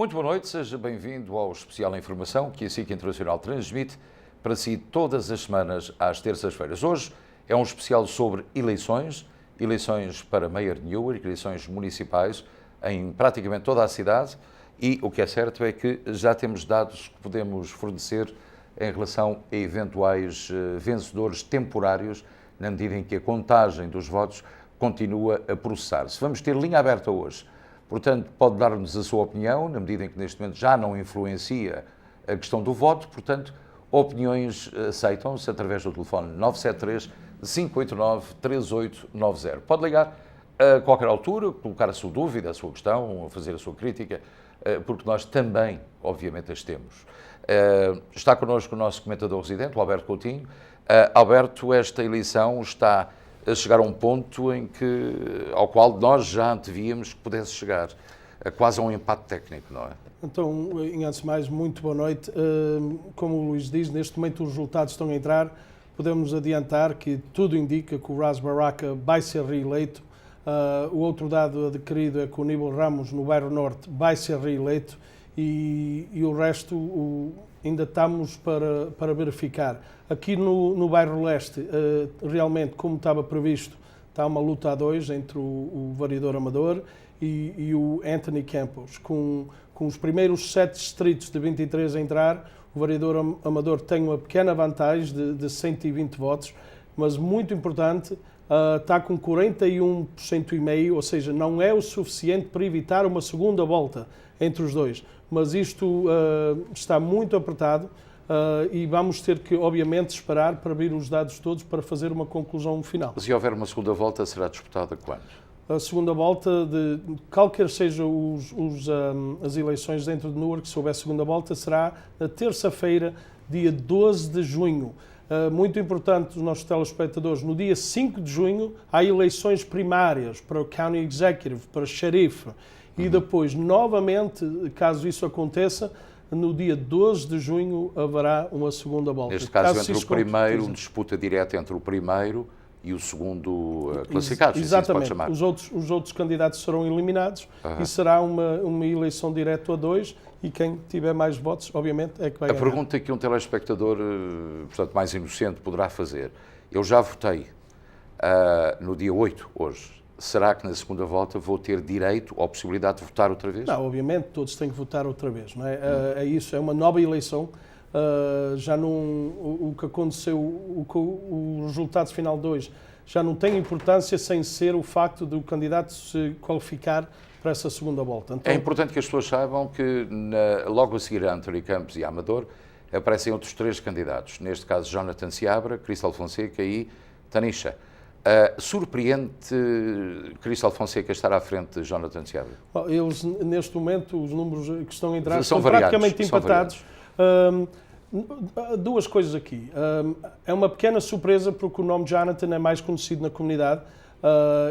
Muito boa noite, seja bem-vindo ao Especial Informação que a SIC Internacional transmite para si todas as semanas às terças-feiras. Hoje é um especial sobre eleições para Mayor de Newark, eleições municipais em praticamente toda a cidade e o que é certo é que já temos dados que podemos fornecer em relação a eventuais vencedores temporários na medida em que a contagem dos votos continua a processar-se. Vamos ter linha aberta hoje. Portanto, pode dar-nos a sua opinião, na medida em que neste momento já não influencia a questão do voto, portanto, opiniões aceitam-se através do telefone 973-589-3890. Pode ligar a qualquer altura, colocar a sua dúvida, a sua questão, fazer a sua crítica, porque nós também, obviamente, as temos. Está connosco o nosso comentador residente, o Alberto Coutinho. Alberto, esta eleição está a chegar a um ponto ao qual nós já antevíamos que pudesse chegar quase a um empate técnico, não é? Então, antes de mais, muito boa noite. Como o Luís diz, neste momento os resultados estão a entrar. Podemos adiantar que tudo indica que o Ras Baraka vai ser reeleito. O outro dado adquirido é que o Aníbal Ramos, no bairro Norte, vai ser reeleito e o resto ainda estamos para verificar. Aqui no bairro Leste, realmente, como estava previsto, está uma luta a dois entre o vereador Amador e o Anthony Campos. Com os primeiros 7 distritos de 23 a entrar, o vereador Amador tem uma pequena vantagem de 120 votos, mas muito importante, está com 41,5%, ou seja, não é o suficiente para evitar uma segunda volta entre os dois. Mas isto está muito apertado e vamos ter que, obviamente, esperar para vir os dados todos para fazer uma conclusão final. Se houver uma segunda volta, será disputada quando? A segunda volta, qualquer sejam as eleições dentro de Newark, se houver segunda volta, será na terça-feira, dia 12 de junho. Muito importante, os nossos telespectadores, no dia 5 de junho há eleições primárias para o County Executive, para o xerife, e depois, novamente, caso isso aconteça, no dia 12 de junho haverá uma segunda volta. Neste caso, entre o primeiro, uma disputa direta entre o primeiro e o segundo classificado. Exatamente. Assim se pode chamar. Os outros candidatos serão eliminados e será uma eleição direta a 2 e quem tiver mais votos, obviamente, é que vai ganhar. A pergunta que um telespectador, portanto, mais inocente poderá fazer. Eu já votei no dia 8, hoje. Será que na segunda volta vou ter direito ou possibilidade de votar outra vez? Não, obviamente, todos têm que votar outra vez. Não é? É isso, é uma nova eleição. Já não, o que aconteceu, o resultado final de hoje já não tem importância sem ser o facto do candidato se qualificar para essa segunda volta. Então, é importante que as pessoas saibam que logo a seguir a Anthony Campos e a Amador aparecem outros 3 candidatos. Neste caso, Jonathan Seabra, Cristal Fonseca e Tanisha. Surpreende Cristal Fonseca estar à frente de Jonathan Seabra? Eles, neste momento, os números que estão a entrar são praticamente empatados. Duas coisas aqui. É uma pequena surpresa porque o nome Jonathan é mais conhecido na comunidade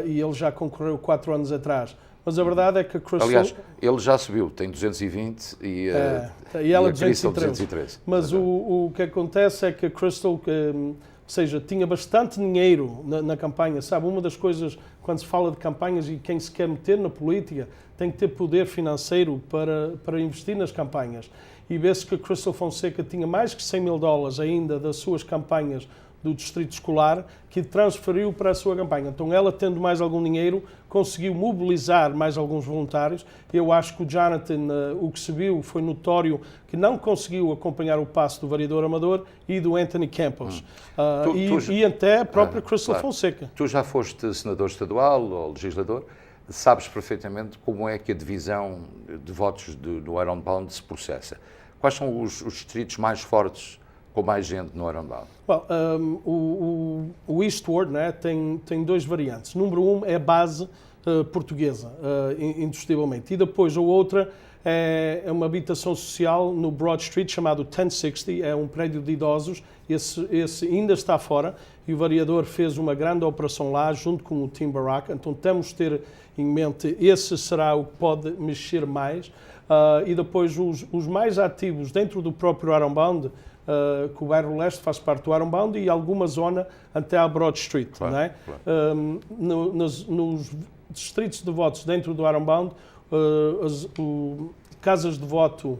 e ele já concorreu 4 anos atrás. Mas a verdade é que a Crystal... Aliás, ele já subiu, tem 220 e ela a Crystal 213. Mas o que acontece é que a Crystal... Ou seja, tinha bastante dinheiro na campanha, sabe? Uma das coisas, quando se fala de campanhas e quem se quer meter na política, tem que ter poder financeiro para investir nas campanhas. E vê-se que a Cristal Fonseca tinha mais que $100 mil ainda das suas campanhas do distrito escolar, que transferiu para a sua campanha. Então ela, tendo mais algum dinheiro, conseguiu mobilizar mais alguns voluntários. Eu acho que o Jonathan, o que se viu, foi notório que não conseguiu acompanhar o passo do vereador Amador e do Anthony Campos. E até a própria Cristal Fonseca. Tu já foste senador estadual ou legislador, sabes perfeitamente como é que a divisão de votos no Ironbound se processa. Quais são os distritos mais fortes com mais gente no Ironbound? O Eastward, né, tem 2 variantes. Número 1 é a base portuguesa, indiscutivelmente. E depois a outra é uma habitação social no Broad Street chamado 1060, é um prédio de idosos. Esse ainda está fora e o vereador fez uma grande operação lá junto com o Tim Baraka. Então temos de ter em mente, esse será o que pode mexer mais. E depois os mais ativos dentro do próprio Ironbound, que o bairro Leste faz parte do Ironbound e alguma zona até à Broad Street. Claro, não é? Claro. Nos distritos de votos dentro do Ironbound, casas de voto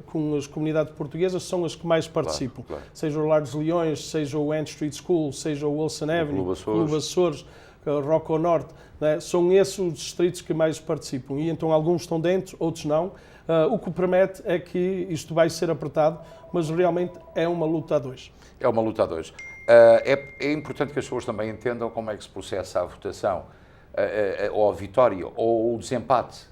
com as comunidades portuguesas são as que mais participam. Claro. Seja o Lar dos Leões, seja o End Street School, seja o Wilson Avenue, o Clube Açores, Rock ao Norte, né? São esses os distritos que mais participam. E então alguns estão dentro, outros não. O que promete é que isto vai ser apertado, mas realmente é uma luta a dois. É uma luta a dois. É importante que as pessoas também entendam como é que se processa a votação, ou a vitória, ou o desempate.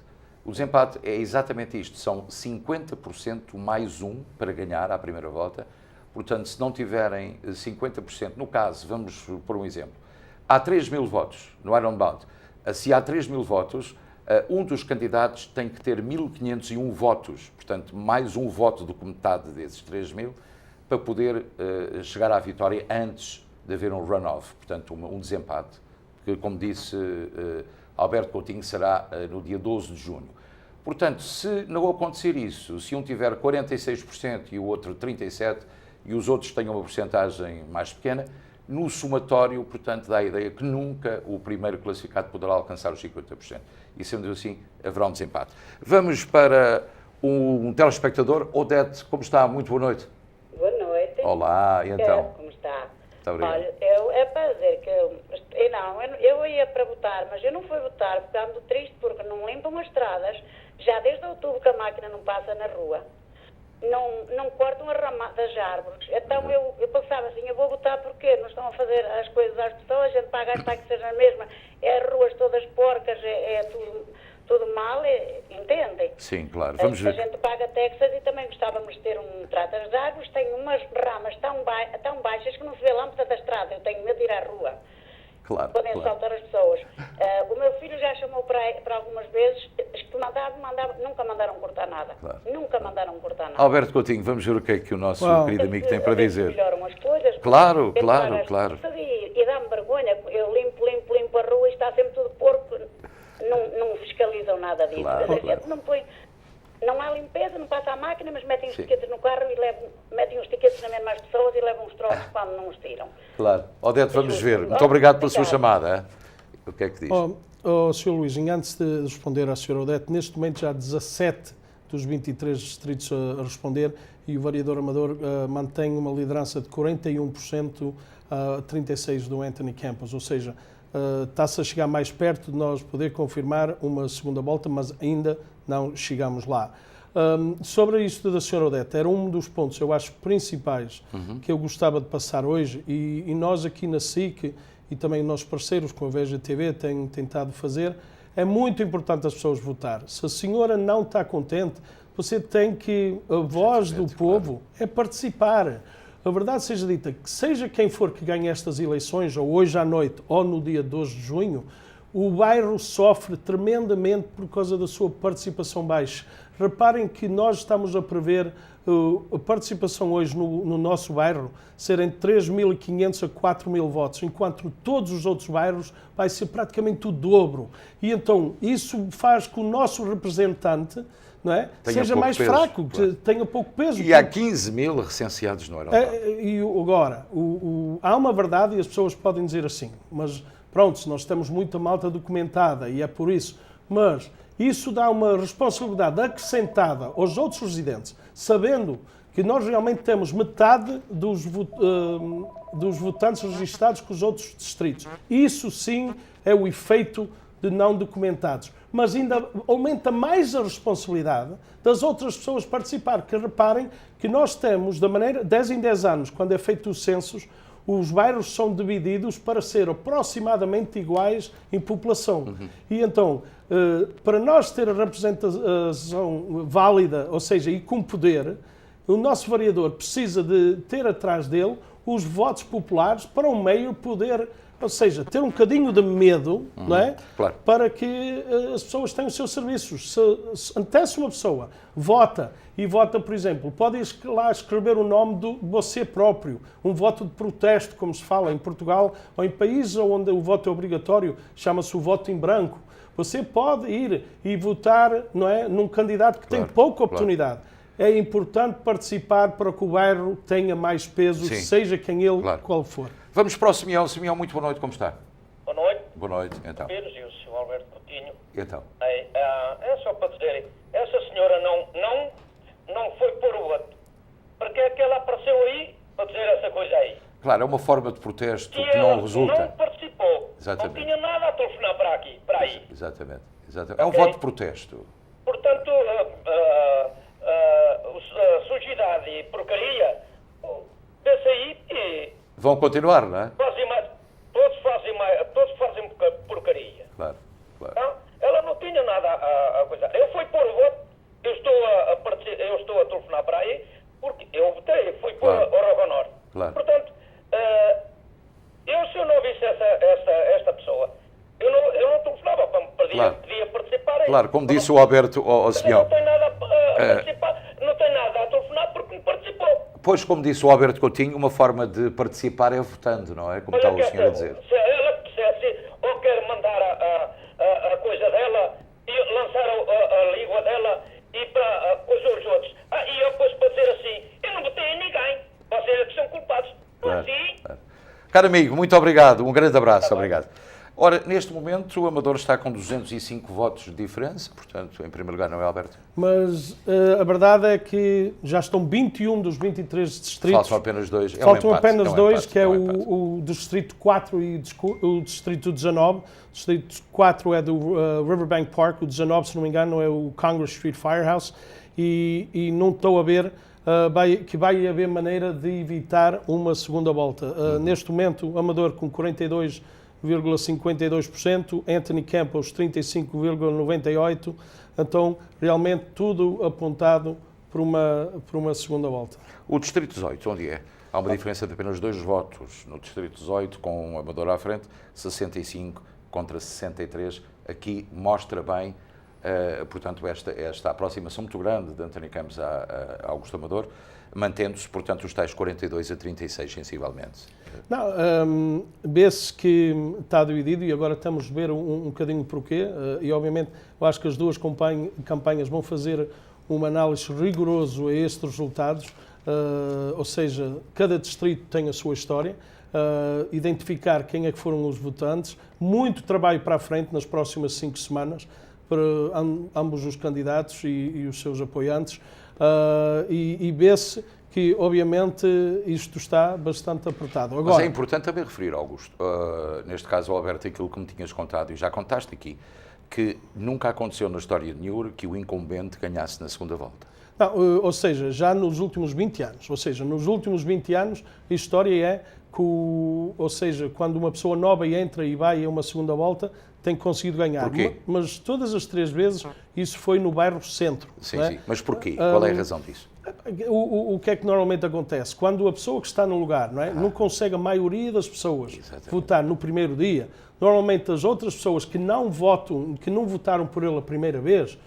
O desempate é exatamente isto, são 50% mais um para ganhar à primeira volta. Portanto, se não tiverem 50%, no caso, vamos por um exemplo, há 3.000 votos no Iron Bound. Se há 3.000 votos, um dos candidatos tem que ter 1.501 votos, portanto, mais um voto do que metade desses 3.000, para poder chegar à vitória antes de haver um runoff, portanto, um desempate, que, como disse Alberto Coutinho, será no dia 12 de junho. Portanto, se não acontecer isso, se um tiver 46% e o outro 37%, e os outros tenham uma porcentagem mais pequena, no somatório, portanto, dá a ideia que nunca o primeiro classificado poderá alcançar os 50%. E, sendo assim, haverá um desempate. Vamos para um telespectador. Odete, como está? Muito boa noite. Boa noite. Olá, e então? Como está? Muito obrigado. Olha, é para dizer que eu ia para votar, mas eu não fui votar porque ando triste porque não limpam as estradas. Já desde outubro que a máquina não passa na rua. Não cortam as ramadas das árvores. Então eu pensava assim, eu vou votar porque não estão a fazer as coisas às pessoas, a gente paga as taxas na mesma, é as ruas todas porcas, é tudo mal, entendem? Sim, claro. Vamos ver. A gente paga taxas e também gostávamos de ter um tratas de árvores, tem umas ramas tão baixas que não se vê lâmpada da estrada, eu tenho medo de ir à rua. Claro, Podem assaltar as pessoas. O meu filho já chamou para algumas vezes, que nunca mandaram cortar nada. Claro. Nunca mandaram cortar nada. Alberto Coutinho, vamos ver o que é que o nosso querido amigo tem para dizer. Melhoram as coisas. Claro. E dá-me vergonha, eu limpo a rua e está sempre tudo porco, não fiscalizam nada disso. Claro, A gente não põe... Não há limpeza, não passa a máquina, mas metem os tiquetes no carro e metem os tiquetes na mesma as pessoas e levam os trocos quando não os tiram. Claro. Odete, vamos ver. Muito obrigado pela sua chamada. O que é que diz? Sr. Luís, antes de responder à Sra. Odete, neste momento já há 17 dos 23 distritos a responder e o vereador Amador mantém uma liderança de 41% a 36% do Anthony Campos, ou seja, está-se a chegar mais perto de nós poder confirmar uma segunda volta, mas ainda não chegamos lá. Sobre isto da Sra. Odete, era um dos pontos, eu acho, principais que eu gostava de passar hoje e nós aqui na SIC e também os nossos parceiros com a VGTV têm tentado fazer, é muito importante as pessoas votar. Se a senhora não está contente, você tem que, a voz do povo é participar. A verdade seja dita, que seja quem for que ganhe estas eleições, ou hoje à noite, ou no dia 12 de junho, o bairro sofre tremendamente por causa da sua participação baixa. Reparem que nós estamos a prever a participação hoje no nosso bairro ser entre 3.500 a 4.000 votos, enquanto todos os outros bairros vai ser praticamente o dobro. E então isso faz que o nosso representante, não é, seja mais peso, fraco, claro, que tenha pouco peso. E há 15.000 recenseados no aeroporto. E agora, há uma verdade e as pessoas podem dizer assim, mas pronto, nós temos muita malta documentada e é por isso, mas isso dá uma responsabilidade acrescentada aos outros residentes, sabendo que nós realmente temos metade dos votantes registados com os outros distritos. Isso sim é o efeito de não documentados. Mas ainda aumenta mais a responsabilidade das outras pessoas participar, que reparem que nós temos, da maneira, 10 em 10 anos, quando é feito os censos, os bairros são divididos para ser aproximadamente iguais em população. E então, para nós ter a representação válida, ou seja, e com poder, o nosso vereador precisa de ter atrás dele os votos populares para o meio poder, ou seja, ter um bocadinho de medo, não é? Claro. Para que as pessoas tenham os seus serviços. Até se uma pessoa vota, por exemplo, pode lá escrever o nome de você próprio, um voto de protesto, como se fala em Portugal, ou em países onde o voto é obrigatório, chama-se o voto em branco. Você pode ir e votar, não é, num candidato que tem pouca oportunidade. É importante participar para que o bairro tenha mais peso, sim, seja quem ele, qual for. Vamos para o Simeão. Simeão, muito boa noite, como está? Boa noite. Boa noite, então. Pedro e o Sr. Alberto Coutinho. Então, É só para dizer, essa senhora não foi por o voto. Porque é que ela apareceu aí para dizer essa coisa aí? claro, é uma forma de protesto que ela não resulta. não participou. Exatamente. Não tinha nada a telefonar para aí. Exatamente. É um Ok. voto de protesto. Portanto, a sujidade e porcaria, desse aí, e Vão continuar, não é? todos fazem porcaria. Claro. Não? Ela não tinha nada a coisa. Eu fui pôr o voto, eu estou a telefonar para aí, porque eu votei, fui pôr Claro. o Rogonor. Claro. Portanto, se eu não visse esta pessoa, eu não telefonava para me pedir, Claro. podia participar aí. Claro, como disse o Alberto ao Mas senhor. não tem nada a participar, não tem nada a telefonar porque me participou. Pois, como disse o Alberto Coutinho, uma forma de participar é votando, não é? Como está o senhor a dizer. Se ela dissesse, ou quer mandar a coisa dela e lançar a língua dela e para coisa os outros. E eu depois para dizer assim, eu não votei em ninguém, vocês é que são culpados. Claro, Assim, claro. Caro amigo, muito obrigado. Um grande abraço. Obrigado. Ora, neste momento, o Amador está com 205 votos de diferença, portanto, em primeiro lugar, não é, Alberto? Mas a verdade é que já estão 21 dos 23 distritos. Faltam apenas dois. Faltam empate, apenas um dois, empate, que é um empate. o Distrito 4 e o Distrito 19. O Distrito 4 é do Riverbank Park, o 19, se não me engano, é o Congress Street Firehouse. E não estou a ver que vai haver maneira de evitar uma segunda volta. Neste momento, o Amador com 42,52%, Anthony Campos 35,98%, então realmente tudo apontado para uma segunda volta. O Distrito 18, onde é? Há uma diferença de apenas 2 votos no Distrito 18, com o Amador à frente, 65 contra 63. Aqui mostra bem, portanto, esta aproximação muito grande de Anthony Campos a Augusto Amador, mantendo-se, portanto, os tais 42 a 36, sensivelmente. Não, vê-se que está dividido e agora estamos a ver um bocadinho porquê e obviamente eu acho que as duas campanhas vão fazer uma análise rigorosa a estes resultados, ou seja, cada distrito tem a sua história, identificar quem é que foram os votantes, muito trabalho para a frente nas próximas 5 semanas para ambos os candidatos e os seus apoiantes e vê-se que, obviamente, isto está bastante apertado. Agora, Mas é importante também referir, Augusto, neste caso, Alberto, aquilo que me tinhas contado e já contaste aqui, que nunca aconteceu na história de Niur que o incumbente ganhasse na segunda volta. não, ou seja, já nos últimos 20 anos. Ou seja, nos últimos 20 anos, a história é que, ou seja, quando uma pessoa nova entra e vai a uma segunda volta, tem conseguido ganhar. Porquê? Mas todas as 3 vezes, isso foi no bairro centro. Sim, não é? sim. Mas porquê? Qual é a razão disso? O que é que normalmente acontece? Quando a pessoa que está no lugar não consegue a maioria das pessoas Exatamente. votar no primeiro dia, normalmente as outras pessoas que não votaram por ele a primeira vez,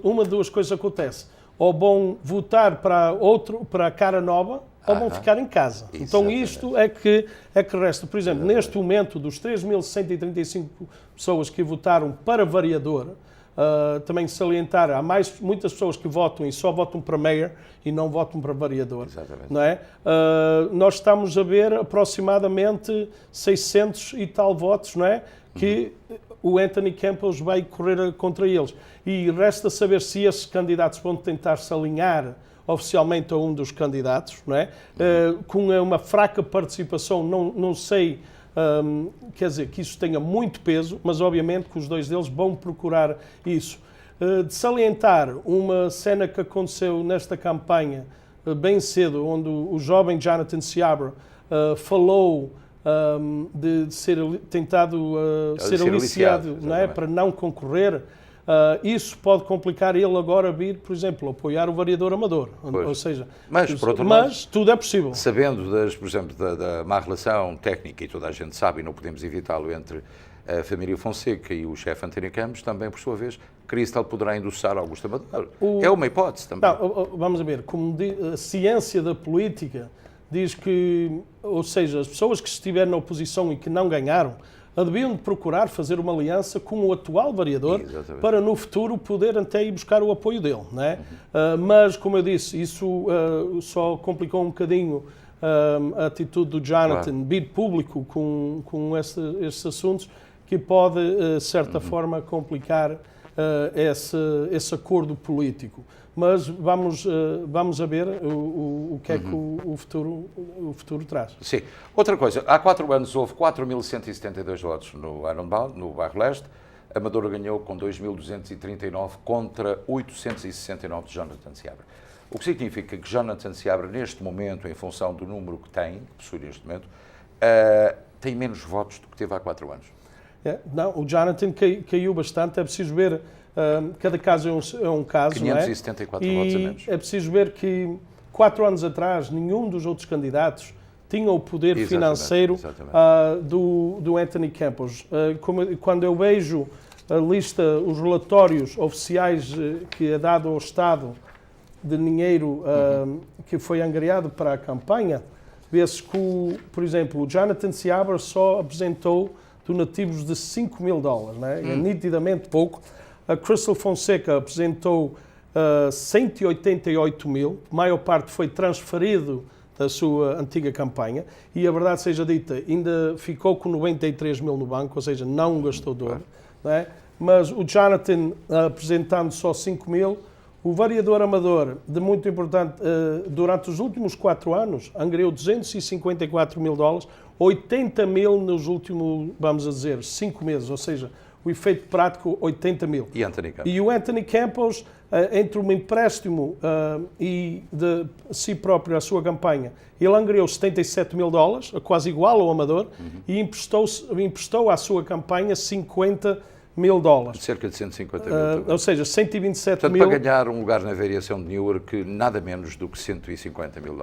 uma de duas coisas acontece. Ou vão votar para a cara nova, ou vão ficar em casa. Então Exatamente. isto é que resta. Por exemplo, neste momento, dos 3.135 pessoas que votaram para vereador, também salientar, há muitas pessoas que votam e só votam para mayor e não votam para vereador. Exatamente. Não é? Nós estamos a ver aproximadamente 600 e tal votos, não é? Que o Anthony Campos vai correr contra eles. E resta saber se esses candidatos vão tentar se alinhar oficialmente a um dos candidatos, não é? Com uma fraca participação, não sei, quer dizer, que isso tenha muito peso, mas obviamente que os dois deles vão procurar isso. De salientar uma cena que aconteceu nesta campanha bem cedo, onde o jovem Jonathan Seabra falou de ser tentado ser aliciado, não é? Para não concorrer. Isso pode complicar ele agora vir, por exemplo, apoiar o vereador Amador. Pois. Ou seja, Mas, por outro lado, tudo é possível. sabendo, por exemplo, da má relação técnica, e toda a gente sabe, e não podemos evitá-lo, entre a família Fonseca e o chefe António Campos, também, por sua vez, Crystal poderá endossar Augusto Amador. É uma hipótese também. Não, vamos a ver, como a ciência da política diz que, ou seja, as pessoas que estiverem na oposição e que não ganharam, deviam de procurar fazer uma aliança com o atual vereador. Exatamente. Para no futuro poder até ir buscar o apoio dele, não é? Mas, como eu disse, isso só complicou um bocadinho a atitude do Jonathan, vir público com esses assuntos, que pode, de certa forma, complicar esse acordo político. Mas vamos a ver o que é que o futuro traz. Sim. Outra coisa, há 4 anos houve 4.172 votos no Ironbound, no Bairro Leste. A Amadora ganhou com 2.239 contra 869 de Jonathan Seabra. O que significa que Jonathan Seabra, neste momento, em função do número que possui neste momento, tem menos votos do que teve há 4 anos. Não, o Jonathan caiu bastante, é preciso ver, cada caso é um caso, 574 não é? votos a menos. É preciso ver que 4 anos atrás nenhum dos outros candidatos tinha o poder financeiro do Anthony Campos. Quando eu vejo a lista, os relatórios oficiais que é dado ao Estado de dinheiro que foi angariado para a campanha, vê-se que, por exemplo, o Jonathan Seabra só apresentou donativos de $5.000, né? É nitidamente pouco. A Crystal Fonseca apresentou 188 mil, a maior parte foi transferido da sua antiga campanha e, a verdade seja dita, ainda ficou com 93 mil no banco, ou seja, não gastou dobro. Né? Mas o Jonathan apresentando só 5 mil, o vereador Amador, de muito importante, durante os últimos 4 anos, angariou $254 mil, 80 mil nos últimos, vamos a dizer, 5 meses, ou seja, o efeito prático, 80 mil. E Anthony Campos? E o Anthony Campos, entre um empréstimo e de si próprio a sua campanha, ele angariou $77 mil, quase igual ao Amador, e emprestou à sua campanha $50 mil. Cerca de 150 mil. Ou seja, 127 Portanto, mil. para ganhar um lugar na variação de Newark, nada menos do que $150 mil.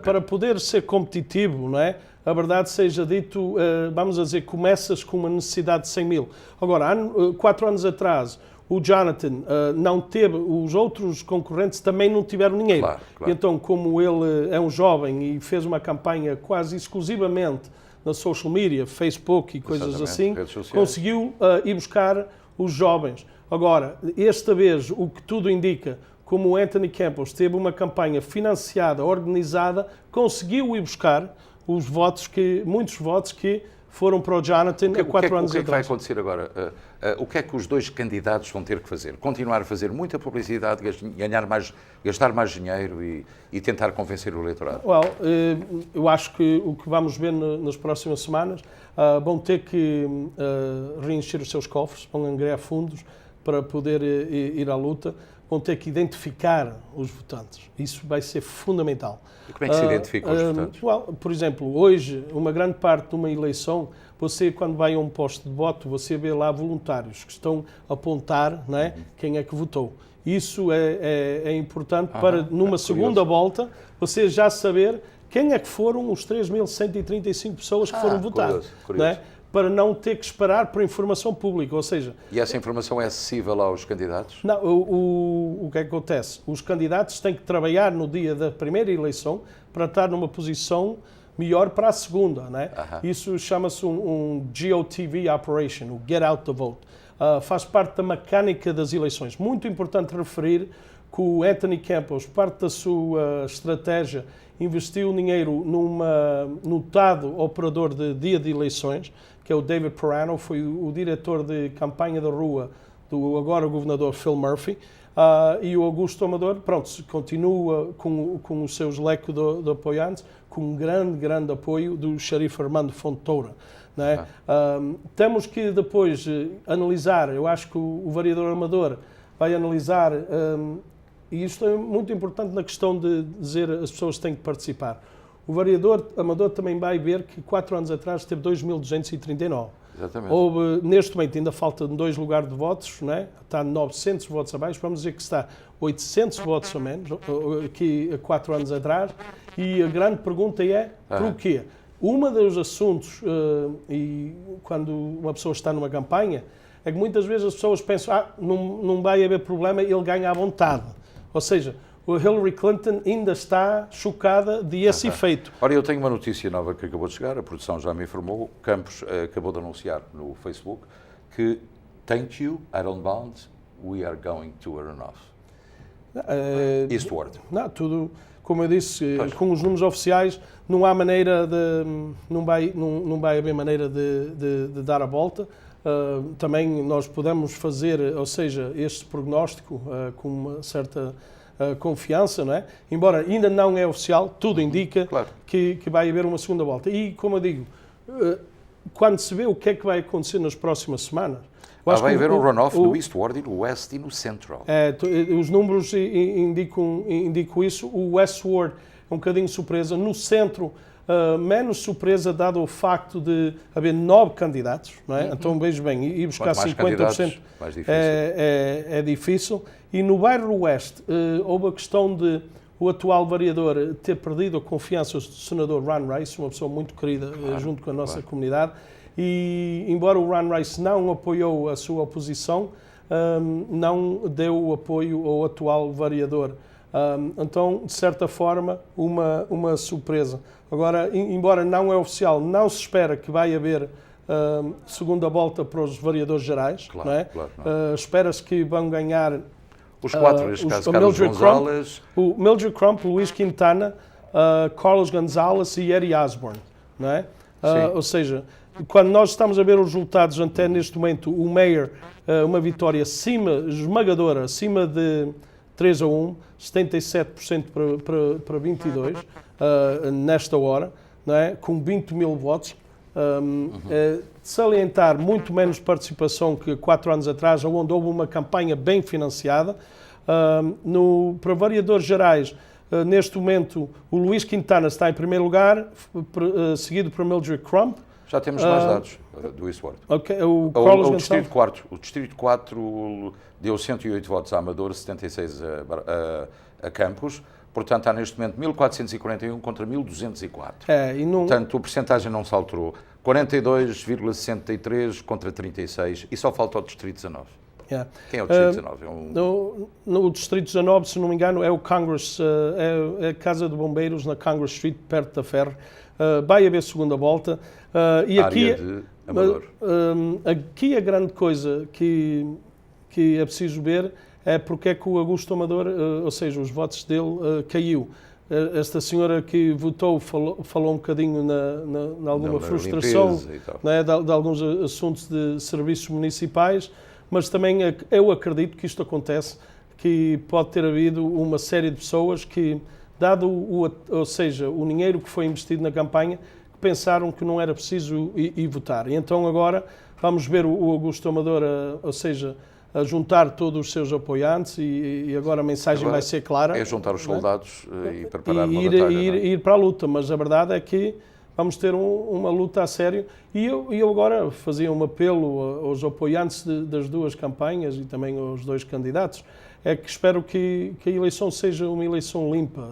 Para poder ser competitivo, não é? A verdade seja dito, vamos a dizer, começas com uma necessidade de 100 mil. Agora, 4 anos atrás, o Jonathan não teve, os outros concorrentes também não tiveram dinheiro. Claro. E então, como ele é um jovem e fez uma campanha quase exclusivamente na social media, Facebook e coisas assim, conseguiu ir buscar os jovens. Agora, esta vez, o que tudo indica, como o Anthony Campos teve uma campanha financiada, organizada, conseguiu ir buscar muitos votos que foram para o Jonathan há 4 anos atrás. O que é que vai acontecer agora? O que é que os dois candidatos vão ter que fazer? Continuar a fazer muita publicidade, gastar mais dinheiro e tentar convencer o eleitorado? Eu acho que o que vamos ver nas próximas semanas vão ter que reencher os seus cofres, vão angariar fundos para poder ir à luta, vão ter que identificar os votantes. Isso vai ser fundamental. E como é que se identifica os votantes? Por exemplo, hoje, uma grande parte de uma eleição, você, quando vai a um posto de voto, você vê lá voluntários que estão a apontar, não é, quem é que votou. Isso é importante para, numa segunda volta, você já saber quem é que foram os 3.135 pessoas que foram votar. Não é? Para não ter que esperar por informação pública, ou seja... E essa informação é acessível aos candidatos? Não, o que é que acontece? Os candidatos têm que trabalhar no dia da primeira eleição para estar numa posição melhor para a segunda, né? Isso chama-se um GOTV operation, o Get Out the Vote. Faz parte da mecânica das eleições. Muito importante referir que o Anthony Campos, parte da sua estratégia, investiu dinheiro num notado operador de dia de eleições, que é o David Perano, foi o diretor de campanha da rua do agora governador Phil Murphy, e o Augusto Amador, continua com os seus leques de apoiantes, com um grande apoio do xerife Armando Fontoura. Né? Temos que depois analisar, eu acho que o vereador Amador vai analisar, e isto é muito importante na questão de dizer as pessoas têm que participar. O vereador Amador também vai ver que 4 anos atrás teve 2.239. Exatamente. Neste momento ainda falta 2 lugares de votos, né? Está 900 votos abaixo, vamos dizer que está 800 votos a menos, aqui há 4 anos atrás, e a grande pergunta é, porquê? Um dos assuntos, e quando uma pessoa está numa campanha, é que muitas vezes as pessoas pensam, não vai haver problema, ele ganha à vontade. Ou seja, o Hillary Clinton ainda está chocada desse efeito. Ora, eu tenho uma notícia nova que acabou de chegar, a produção já me informou, Campos acabou de anunciar no Facebook que thank you, Ironbound, we are going to Aronoff. Eastward. Não, tudo, como eu disse, com os números oficiais, não há maneira de, não vai haver maneira de dar a volta. também nós podemos fazer, ou seja, este prognóstico com uma certa confiança, não é? Embora ainda não é oficial, tudo indica claro. que vai haver uma segunda volta. E, como eu digo, quando se vê o que é que vai acontecer nas próximas semanas... vai haver um runoff no Eastward e no West e no Central. Os números indicam isso. O Westward é um bocadinho surpresa. No Centro, menos surpresa, dado o facto de haver 9 candidatos, não é? Então, vejo bem, ir buscar 50% mais difícil. É difícil. E no bairro Oeste, houve a questão de o atual vereador ter perdido a confiança do senador Ron Rice, uma pessoa muito querida junto com a nossa comunidade, e embora o Ron Rice não apoiou a sua oposição, não deu o apoio ao atual vereador. Então, de certa forma, uma surpresa. Agora, embora não é oficial, não se espera que vai haver segunda volta para os vereadores gerais. Claro, não é? claro, espera-se que vão ganhar os 4, neste caso, Carlos Gonzalez. O Mildred Crump, Luís Quintana, Carlos Gonzalez e Eddie Osborne. Não é? Ou seja, quando nós estamos a ver os resultados até neste momento, o Mayor, uma vitória esmagadora, acima de 3-1, 77% para 22%, nesta hora, não é? Com 20 mil votos. Salientar muito menos participação que 4 anos atrás, onde houve uma campanha bem financiada. Para vereadores gerais, neste momento, o Luís Quintana está em primeiro lugar, seguido por Mildred Crump. Já temos mais dados do Eastward. Okay, o Distrito 4 deu 108 votos a Amador, 76 a Campos. Portanto, há neste momento 1.441 contra 1.204. Portanto, a percentagem não se alterou. 42,63 contra 36 e só falta o Distrito 19. Quem é o Distrito 19? No Distrito 19, se não me engano, é o Congress, é a Casa de Bombeiros na Congress Street, perto da Ferry. Vai haver segunda volta. E aqui, de Amador. Aqui a grande coisa que é preciso ver é porque é que o Augusto Amador, ou seja, os votos dele, caiu. Esta senhora que votou falou um bocadinho na alguma frustração, né, de alguns assuntos de serviços municipais, mas também eu acredito que isto acontece, que pode ter havido uma série de pessoas que, dado ou seja, o dinheiro que foi investido na campanha, pensaram que não era preciso ir votar. E então agora vamos ver o Augusto Amador, ou seja, a juntar todos os seus apoiantes e agora a mensagem agora vai ser clara. É juntar os soldados e preparar uma batalha. Ir para a luta, mas a verdade é que vamos ter uma luta a sério. E eu agora fazia um apelo aos apoiantes das duas campanhas e também aos dois candidatos, é que espero que a eleição seja uma eleição limpa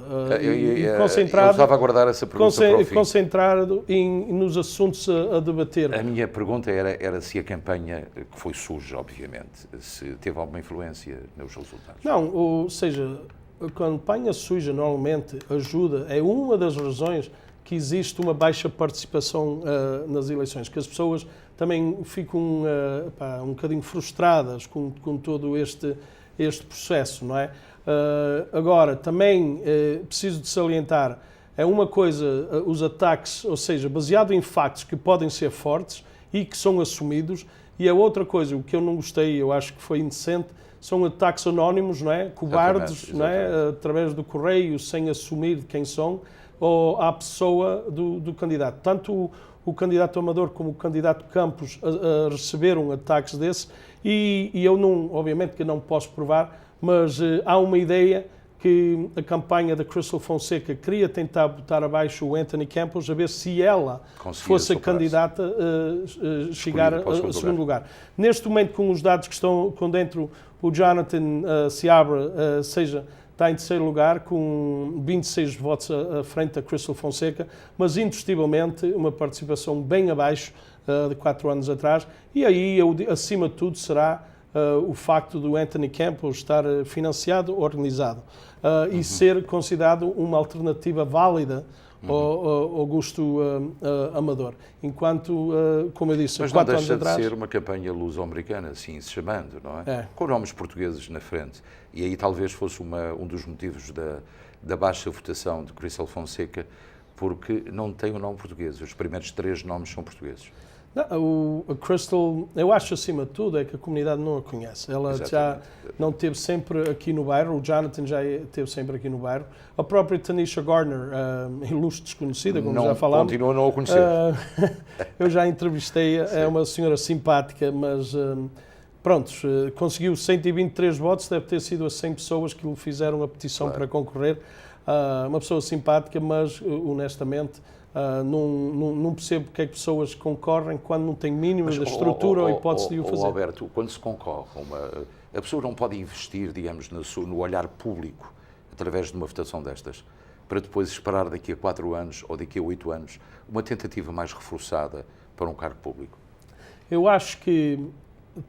e concentrada. Eu estava a guardar essa pergunta para o fim. Concentrado nos assuntos a debater. A minha pergunta era se a campanha, que foi suja, obviamente, se teve alguma influência nos resultados. Não, ou seja, a campanha suja normalmente ajuda, é uma das razões que existe uma baixa participação nas eleições, que as pessoas também ficam um bocadinho frustradas com todo este processo, não é? Agora, também preciso de salientar, é uma coisa os ataques, ou seja, baseado em factos que podem ser fortes e que são assumidos, e a outra coisa, o que eu não gostei, eu acho que foi indecente, são ataques anónimos, não é? Cobardes, exatamente. Não é? Através do correio, sem assumir de quem são, ou à pessoa do candidato. Tanto o candidato Amador como o candidato Campos receberam ataques desses e eu não, obviamente que não posso provar, mas há uma ideia que a campanha da Crystal Fonseca queria tentar botar abaixo o Anthony Campos a ver se ela fosse a candidata a chegar a segundo lugar. Neste momento, com os dados que estão com dentro, o Jonathan Seabra, está em terceiro lugar, com 26 votos à frente da Crystal Fonseca, mas indiscutivelmente uma participação bem abaixo de 4 anos atrás. E aí, acima de tudo, será o facto do Anthony Campos estar financiado, organizado e ser considerado uma alternativa válida ao Augusto Amador. Enquanto, como eu disse, mas 4 anos atrás... Mas não deixa de ser uma campanha luso-americana, assim se chamando, não é? Com nomes portugueses na frente. E aí talvez fosse um dos motivos da baixa votação de Crystal Fonseca, porque não tem o nome português. Os primeiros 3 nomes são portugueses. Não, a Crystal, eu acho acima de tudo é que a comunidade não a conhece. Ela Exatamente. já não esteve sempre aqui no bairro, o Jonathan já esteve sempre aqui no bairro. A própria Tanisha Gardner, ilustre desconhecida, como já falámos. Continua a não a conhecer. Eu já entrevistei, é uma senhora simpática, mas pronto, conseguiu 123 votos, deve ter sido as 100 pessoas que lhe fizeram a petição para concorrer. Uma pessoa simpática, mas honestamente não percebo porque é que pessoas concorrem quando não têm mínima de estrutura ou hipótese de o fazer. Alberto, quando se concorre, a pessoa não pode investir, digamos, no olhar público, através de uma votação destas, para depois esperar daqui a 4 anos ou daqui a 8 anos uma tentativa mais reforçada para um cargo público. Eu acho que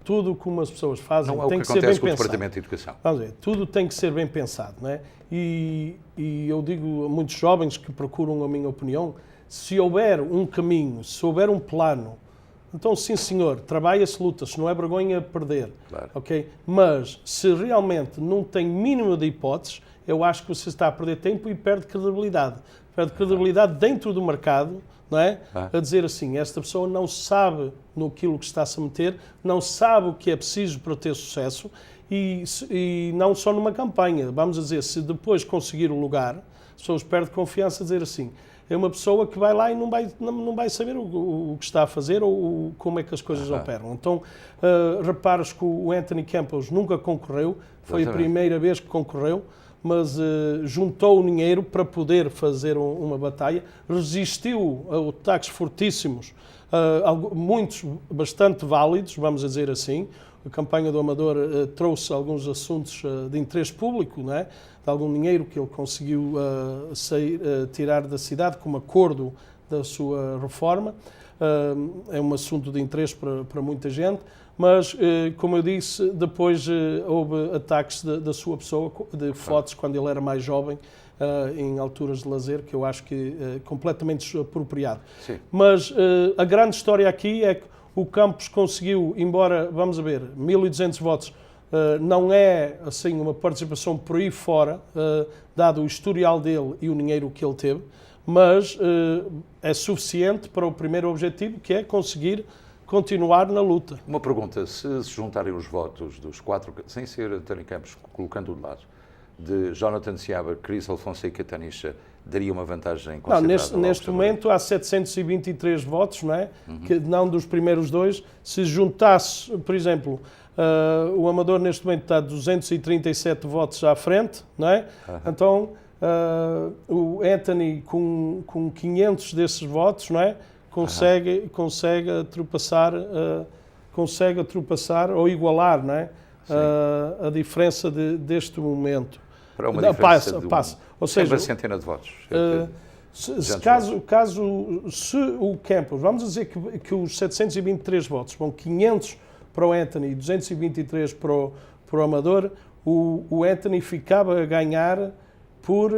tudo o que umas pessoas fazem Não é tem o que que ser bem acontece com o pensado. Departamento de Educação. Vamos ver, tudo tem que ser bem pensado, não é? E eu digo a muitos jovens que procuram a minha opinião, se houver um caminho, se houver um plano, então sim senhor, trabalha-se, luta-se, não é vergonha perder, Claro. ok? Mas se realmente não tem mínimo de hipóteses, eu acho que você está a perder tempo e perde credibilidade. Perde credibilidade dentro do mercado, não é? A dizer assim, esta pessoa não sabe naquilo que está-se a meter, não sabe o que é preciso para ter sucesso e não só numa campanha. Vamos dizer, se depois conseguir o lugar, as pessoas perdem confiança a dizer assim, é uma pessoa que vai lá e não vai saber o que está a fazer ou como é que as coisas operam. Então, reparas que o Anthony Campos nunca concorreu, foi a primeira vez que concorreu, mas juntou o dinheiro para poder fazer uma batalha, resistiu a ataques fortíssimos, muitos bastante válidos, vamos dizer assim. A campanha do Amador trouxe alguns assuntos de interesse público, não é? De algum dinheiro que ele conseguiu tirar da cidade como acordo da sua reforma. É um assunto de interesse para muita gente, mas, como eu disse, depois houve ataques da sua pessoa, de fotos quando ele era mais jovem, em alturas de lazer, que eu acho que é completamente desapropriado. Sim. Mas a grande história aqui é que o Campos conseguiu, embora, vamos ver, 1.200 votos, não é assim uma participação por aí fora, dado o historial dele e o dinheiro que ele teve, mas é suficiente para o primeiro objetivo, que é conseguir continuar na luta. Uma pergunta, se juntarem os votos dos 4, sem ser António Campos, colocando de lado, de Jonathan Seabra, Crystal Fonseca e Tanisha, daria uma vantagem considerável? Não, neste momento há 723 votos, não é? Que não dos primeiros dois. Se juntasse, por exemplo, o Amador neste momento está a 237 votos à frente, não é? Então, o Anthony com 500 desses votos, não é? Consegue ultrapassar ou igualar, não é? A diferença deste momento. Para uma diferença passa. Ou seja, uma centena de votos. Se o Campos, vamos dizer que os 723 votos vão 500 para o Anthony e 223 para o Amador, o Anthony ficava a ganhar por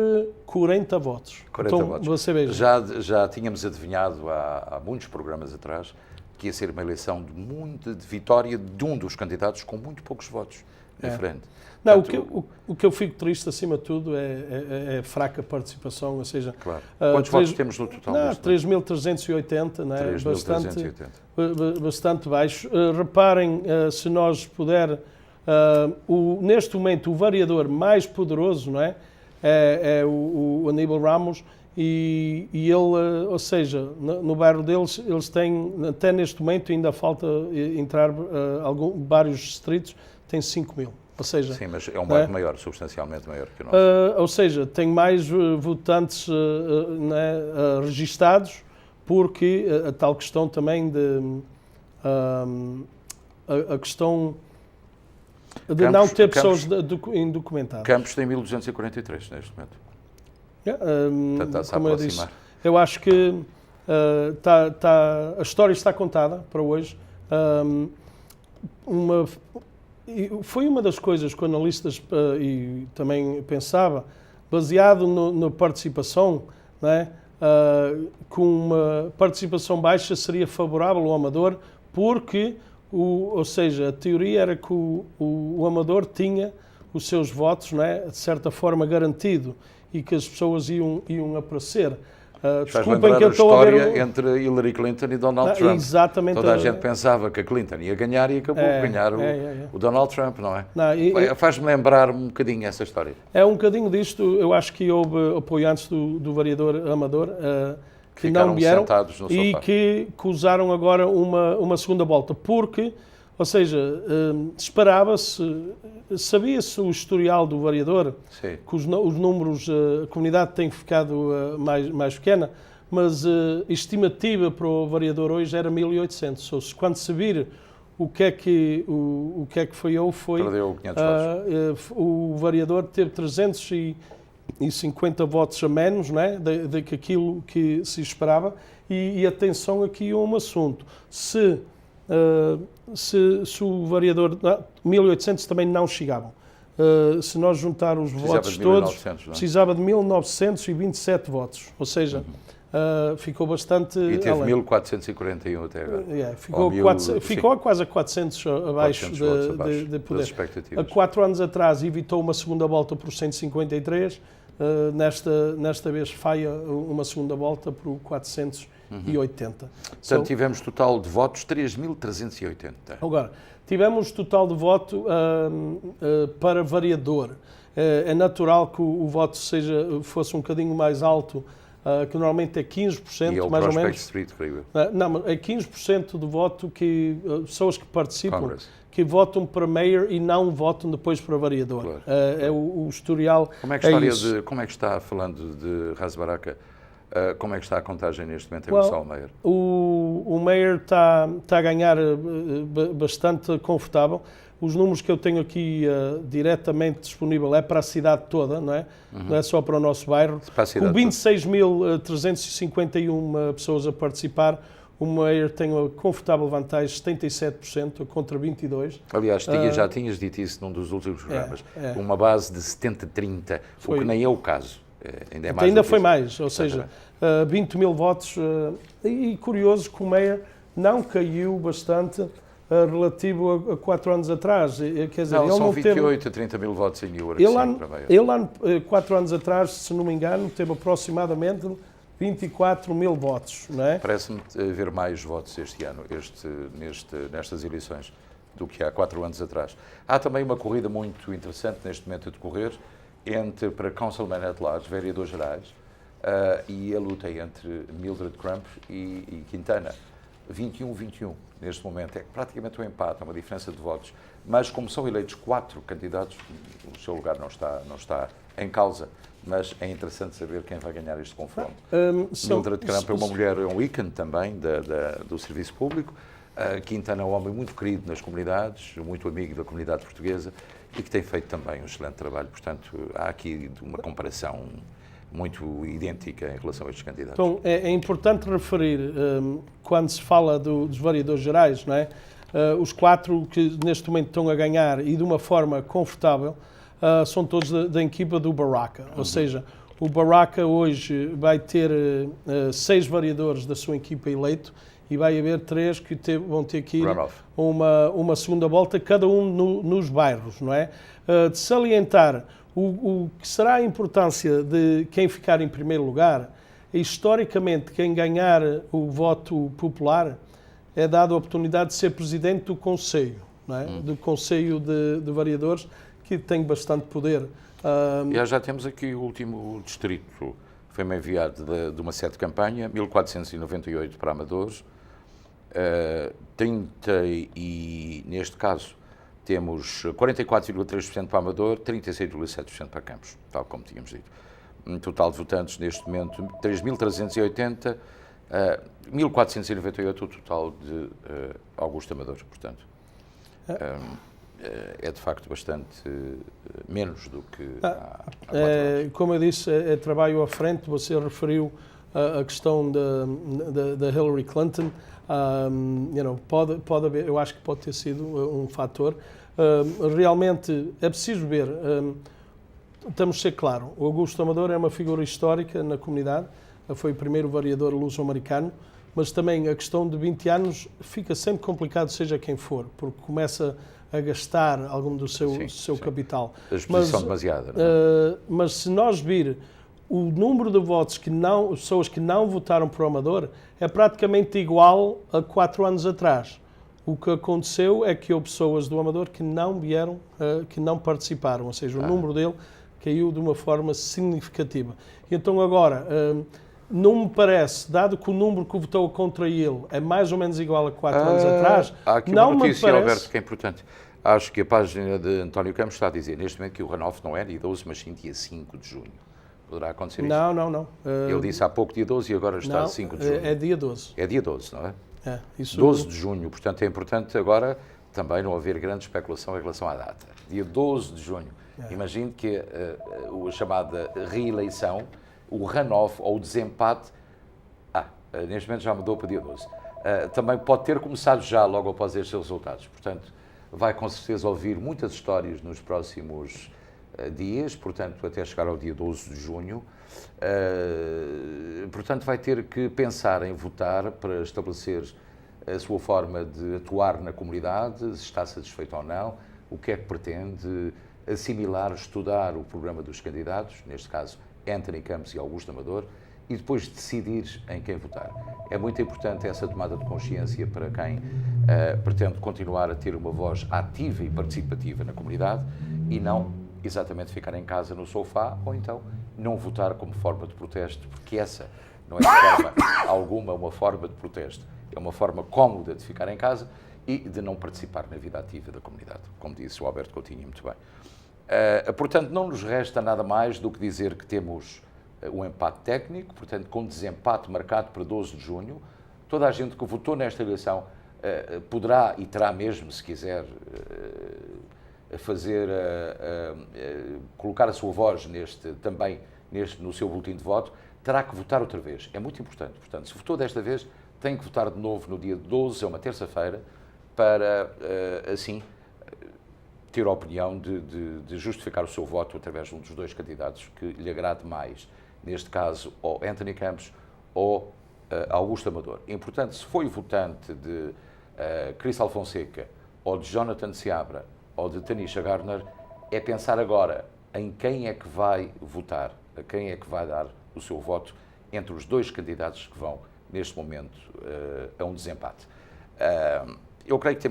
40 votos. 40 então, votos. Você veja. Já tínhamos adivinhado há muitos programas atrás que ia ser uma eleição de vitória de um dos candidatos com muito poucos votos diferente. Não, portanto, o que eu fico triste, acima de tudo, é fraca participação, ou seja... Claro. Quantos votos temos no total? 3.380, não é? 3.380. Bastante baixo. Reparem, se nós puder... neste momento, o variador mais poderoso, não é? É o Aníbal Ramos, e ele, ou seja, no bairro deles, eles têm, até neste momento, ainda falta entrar vários distritos, tem 5.000. Ou seja, sim, mas é um bairro maior, substancialmente maior que o nosso. Ou seja, tem mais votantes registados, porque a tal questão também a questão de Campos, não ter pessoas indocumentadas. Campos tem 1.243 neste momento. Está-se a Como eu disse, aproximar. eu acho que a história está contada para hoje. Foi uma das coisas que analistas e também pensava, baseado na participação, não é? Com uma participação baixa seria favorável ao Amador, porque, ou seja, a teoria era que o Amador tinha os seus votos, não é? De certa forma garantido, e que as pessoas iam aparecer. Faz Desculpem lembrar que eu a estou a ver história entre Hillary Clinton e Donald Trump. Exatamente. Toda a gente pensava que a Clinton ia ganhar e acabou por ganhar o Donald Trump, não é? Faz-me lembrar um bocadinho essa história. É um bocadinho disto. Eu acho que houve apoiantes do vereador Amador que não vieram e que usaram agora uma segunda volta, porque, ou seja, esperava-se, sabia-se o historial do vereador, Sim. que os números, a comunidade tem ficado mais pequena, mas a estimativa para o vereador hoje era 1.800. Ou seja, quando se vir o que é que foi, perdeu 500 votos. O vereador teve 350 votos a menos, não é, do que aquilo que se esperava. E atenção aqui a um assunto. Se o vereador... 1.800 também não chegavam. Se nós juntar os votos todos, precisava de 1.927 votos. Ou seja, ficou bastante... E teve 1.441 até agora. Ficou quase a 400 abaixo de poder. Das expectativas. Há 4 anos atrás evitou uma segunda volta por 153. Nesta vez falha uma segunda volta por 480. Portanto, tivemos total de votos 3.380. Agora, tivemos total de voto para vereador. É natural que o voto fosse um bocadinho mais alto, que normalmente é 15%, e é o mais ou menos. Street, creio. Não, mas é 15% de voto que pessoas que participam, que votam para mayor e não votam depois para vereador. Claro. É o historial. Como é que está, falando de Ras Baraka, como é que está a contagem neste momento em relação ao mayor? O mayor está a ganhar bastante confortável. Os números que eu tenho aqui diretamente disponível é para a cidade toda, não é? Não é só para o nosso bairro. Com 26.351 pessoas a participar, o mayor tem uma confortável vantagem, 77% contra 22%. Aliás, já tinhas dito isso num dos últimos programas. Uma base de 70-30, o que nem é o caso. Ainda foi mais, ou seja, 20 mil votos. E curioso que o mayor não caiu bastante relativo a 4 anos atrás. Quer dizer, ele são não 28 a 30 mil votos em Newark. Ele, 4 anos atrás, se não me engano, teve aproximadamente 24 mil votos, não é? Parece-me haver mais votos este ano, nestas eleições, do que há 4 anos atrás. Há também uma corrida muito interessante neste momento a decorrer para Councilman at Large, vereadores gerais, e a luta entre Mildred Crump e Quintana. 21-21 neste momento, é praticamente um empate, uma diferença de votos, mas como são eleitos 4 candidatos, o seu lugar não está em causa, mas é interessante saber quem vai ganhar este confronto. Mildred Crump é uma mulher, é um ícone também do serviço público, Quintana é um homem muito querido nas comunidades, muito amigo da comunidade portuguesa e que tem feito também um excelente trabalho, portanto há aqui uma comparação muito idêntica em relação a estes candidatos. Então, é importante referir, quando se fala dos vereadores gerais, não é? Os 4 que neste momento estão a ganhar e de uma forma confortável, são todos da equipa do Baraka. Ou seja, o Baraka hoje vai ter 6 vereadores da sua equipa eleito e vai haver 3 que vão ter que ir uma segunda volta, cada um nos bairros, não é? De salientar o que será a importância de quem ficar em primeiro lugar. Historicamente, quem ganhar o voto popular é dado a oportunidade de ser presidente do Conselho, não é? Do Conselho de Vereadores, que tem bastante poder. Já temos aqui o último distrito, foi-me enviado de uma sede de campanha, 1498 para amadores, 30 e, neste caso, temos 44,3% para amador, 36,7% para campos, tal como tínhamos dito. Um total de votantes neste momento, 3.380, 1.498 o total de Augusto Amador, portanto. É de facto bastante menos do que há 4 anos. Como eu disse, é trabalho à frente. Você referiu a questão da Hillary Clinton. Pode haver, eu acho que pode ter sido um fator. Realmente é preciso ver. Temos de ser claro, o Augusto Amador é uma figura histórica na comunidade. Foi o primeiro vereador luso-americano. Mas também a questão de 20 anos fica sempre complicado, seja quem for, porque começa a gastar algum do seu capital. A exposição demasiada. Não é? Mas se nós vir o número de votos pessoas que não votaram por Amador é praticamente igual a 4 anos atrás. O que aconteceu é que houve pessoas do Amador que não vieram, que não participaram, ou seja, o número dele caiu de uma forma significativa. E então agora, não me parece, dado que o número que votou contra ele é mais ou menos igual a 4 anos atrás, há aqui não uma notícia, me parece... Alberto, que é importante. Acho que a página de António Campos está a dizer neste momento que o runoff não é dia 12, mas sim dia 5 de junho. Poderá acontecer isso? Não. Ele disse há pouco dia 12 e agora está Não, 5 de junho. é dia 12. É dia 12, não é? É, isso... 12 de junho, portanto é importante agora também não haver grande especulação em relação à data. Dia 12 de junho. Imagine que a chamada reeleição, o runoff ou o desempate, neste momento já mudou para dia 12, também pode ter começado já logo após estes resultados. Portanto, vai com certeza ouvir muitas histórias nos próximos dias, portanto, até chegar ao dia 12 de junho. Portanto, vai ter que pensar em votar para estabelecer a sua forma de atuar na comunidade, se está satisfeito ou não, o que é que pretende, assimilar, estudar o programa dos candidatos, neste caso Anthony Campos e Augusto Amador, e depois decidir em quem votar. É muito importante essa tomada de consciência para quem pretende continuar a ter uma voz ativa e participativa na comunidade e não exatamente ficar em casa no sofá ou então não votar como forma de protesto, porque essa não é de forma alguma uma forma de protesto. É uma forma cómoda de ficar em casa e de não participar na vida ativa da comunidade, como disse o Alberto Coutinho muito bem. Portanto, não nos resta nada mais do que dizer que temos um empate técnico, portanto, com desempate marcado para 12 de junho. Toda a gente que votou nesta eleição poderá e terá mesmo, se quiser, colocar a sua voz no seu boletim de voto, terá que votar outra vez. É muito importante. Portanto, se votou desta vez, tem que votar de novo no dia 12, é uma terça-feira, para, assim, ter a opinião de justificar o seu voto através de um dos dois candidatos que lhe agrade mais. Neste caso, ou Anthony Campos ou Augusto Amador. É importante, se foi votante de Cristal Fonseca, ou de Jonathan Seabra, ou de Tanisha Gardner, é pensar agora em quem é que vai votar, a quem é que vai dar o seu voto entre os dois candidatos que vão, neste momento, a um desempate. Eu creio que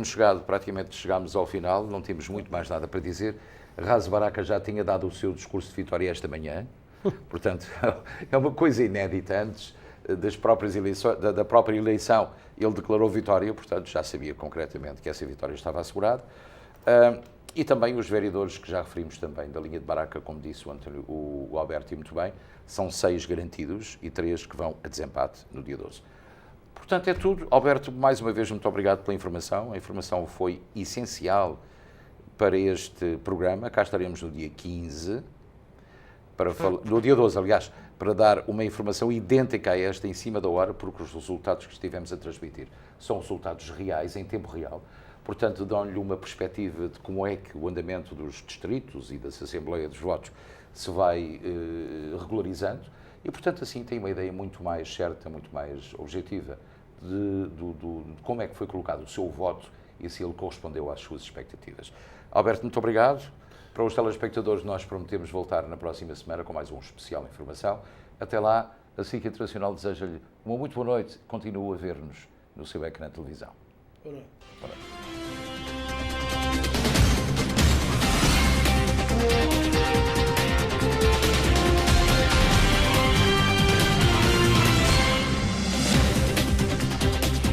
chegámos ao final, não temos muito mais nada para dizer. Ras Baraka já tinha dado o seu discurso de vitória esta manhã, portanto, é uma coisa inédita. Antes das próprias eleições, da própria eleição, ele declarou vitória, portanto, já sabia concretamente que essa vitória estava assegurada. E também os vereadores que já referimos também da linha de Baraka, como disse o Alberto e muito bem, são 6 garantidos e 3 que vão a desempate no dia 12. Portanto, é tudo. Alberto, mais uma vez, muito obrigado pela informação. A informação foi essencial para este programa. Cá estaremos no dia 15, no dia 12, aliás, para dar uma informação idêntica a esta em cima da hora, porque os resultados que estivemos a transmitir são resultados reais, em tempo real. Portanto, dão-lhe uma perspectiva de como é que o andamento dos distritos e da Assembleia dos Votos se vai regularizando e, portanto, assim tem uma ideia muito mais certa, muito mais objetiva de como é que foi colocado o seu voto e se ele correspondeu às suas expectativas. Alberto, muito obrigado. Para os telespectadores, nós prometemos voltar na próxima semana com mais um especial informação. Até lá, a SIC Internacional deseja-lhe uma muito boa noite. Continue a ver-nos no seu ecrã de televisão. Boa noite. Boa noite.